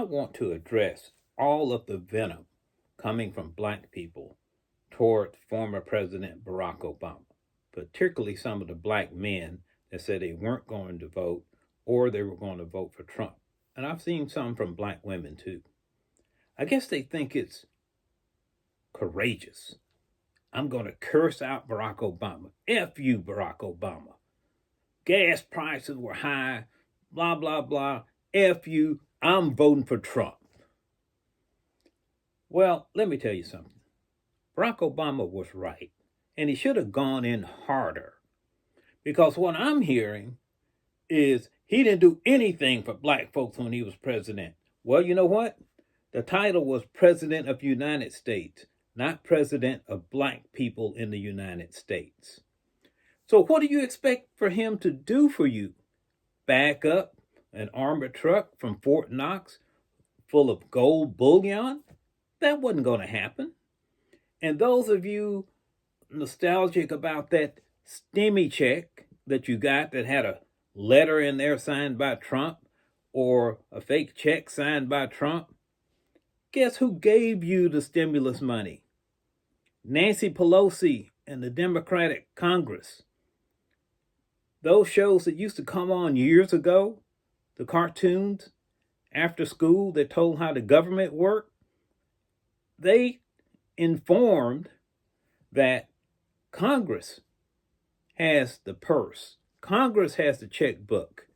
I want to address all of the venom coming from black people toward former President Barack Obama, particularly some of the black men that said they weren't going to vote or they were going to vote for Trump. And I've seen some from black women too. I guess they think it's courageous. I'm going to curse out Barack Obama. F you, Barack Obama. Gas prices were high, blah, blah, blah. F you, I'm voting for Trump. Well, let me tell you something. Barack Obama was right, and he should have gone in harder. Because what I'm hearing is he didn't do anything for black folks when he was president. Well, you know what? The title was President of the United States, not President of black people in the United States. So what do you expect for him to do for you? Back up an armored truck from Fort Knox full of gold bullion? That wasn't going to happen. And those of you nostalgic about that STEMI check that you got that had a letter in there signed by Trump or a fake check signed by Trump, guess who gave you the stimulus money? Nancy Pelosi and the Democratic Congress. Those shows that used to come on years ago, the cartoons after school that told how the government worked, they informed that Congress has the purse. Congress has the checkbook.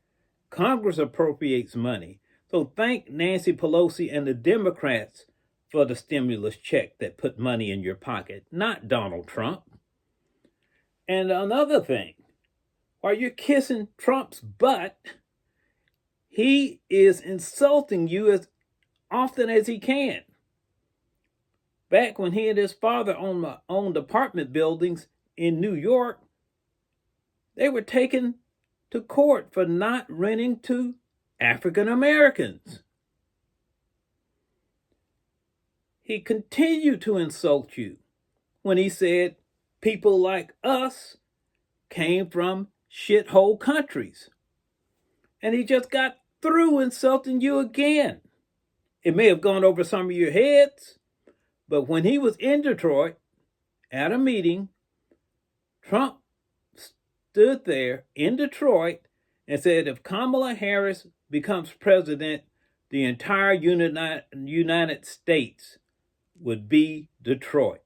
Congress appropriates money. So thank Nancy Pelosi and the Democrats for the stimulus check that put money in your pocket, not Donald Trump. And another thing, while you're kissing Trump's butt, he is insulting you as often as he can. Back when he and his father owned apartment buildings in New York, they were taken to court for not renting to African Americans. He continued to insult you when he said people like us came from shithole countries. And he just got through insulting you again. It may have gone over some of your heads, but when he was in Detroit at a meeting, Trump stood there in Detroit and said if Kamala Harris becomes president, the entire United States would be Detroit.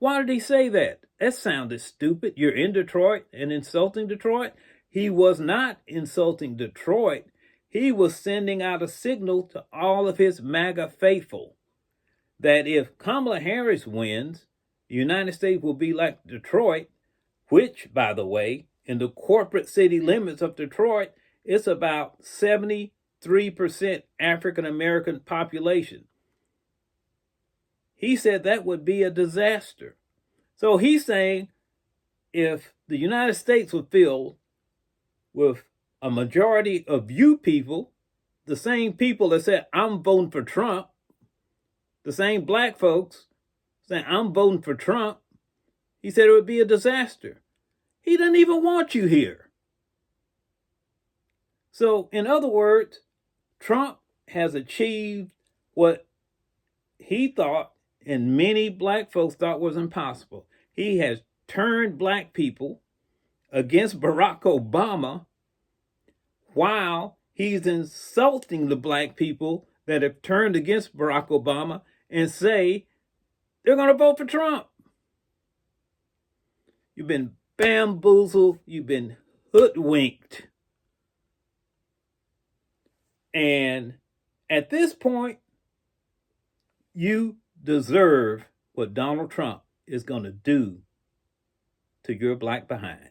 Why did he say that? That sounded stupid. You're in Detroit and insulting Detroit? He was not insulting Detroit. He was sending out a signal to all of his MAGA faithful that if Kamala Harris wins, the United States will be like Detroit, which, by the way, in the corporate city limits of Detroit, it's about 73% African American population. He said that would be a disaster. So he's saying if the United States was filled with a majority of you people, the same people that said, I'm voting for Trump, the same black folks saying, I'm voting for Trump, he said it would be a disaster. He doesn't even want you here. So, in other words, Trump has achieved what he thought and many black folks thought was impossible. He has turned black people against Barack Obama while he's insulting the black people that have turned against Barack Obama and say they're going to vote for Trump. You've been bamboozled. You've been hoodwinked. And at this point, you deserve what Donald Trump is going to do to your black behind.